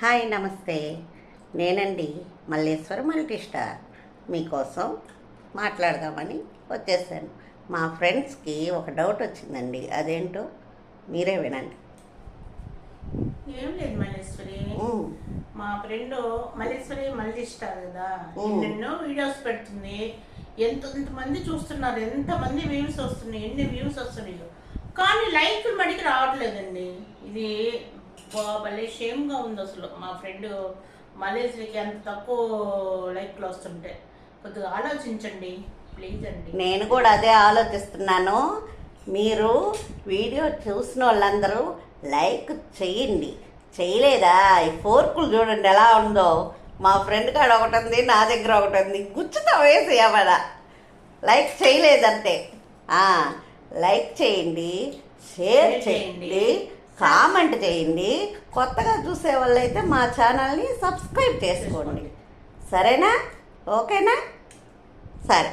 Hi నమస్తే. నేనండి Malleswara multi star. మీకోసం మాట్లాడదామని వచ్చేసాను. మా ఫ్రెండ్స్కి ఒక డౌట్ వచ్చిందండి, అదేంటో మీరే వినండి. ఏం లేదు మల్లేశ్వరి, మా ఫ్రెండ్ మల్లేశ్వరి మల్టీ స్టార్ కదా, ఎన్నెన్నో వీడియోస్ పెడుతుంది. ఎంతమంది చూస్తున్నారు, ఎంతమంది వ్యూస్ వస్తున్నాయి, ఎన్ని వ్యూస్ వస్తున్నాయో, కానీ లైక్ మడికి రావట్లేదండి. ఇది భలే షేమ్గా ఉంది అసలు. మా ఫ్రెండ్ మలేశ్వరికి అంత తక్కువ లైక్లు వస్తుంటే కొద్దిగా ఆలోచించండి ప్లీజ్ అండి. నేను కూడా అదే ఆలోచిస్తున్నాను. మీరు వీడియో చూసిన వాళ్ళందరూ లైక్ చేయండి. చేయలేదా? ఈ ఫోర్కులు చూడండి ఎలా ఉందో. మా ఫ్రెండ్ కాడ ఒకటి ఉంది, నా దగ్గర ఒకటి ఉంది. గుచ్చుతా వేసి ఏమన్నా లైక్ చేయలేదంటే లైక్ చేయండి, షేర్ చేయండి, కామెంట్ చేయండి. కొత్తగా చూసే వాళ్ళైతే మా ఛానల్ని సబ్స్క్రైబ్ చేసుకోండి. సరేనా? ఓకేనా? సరే.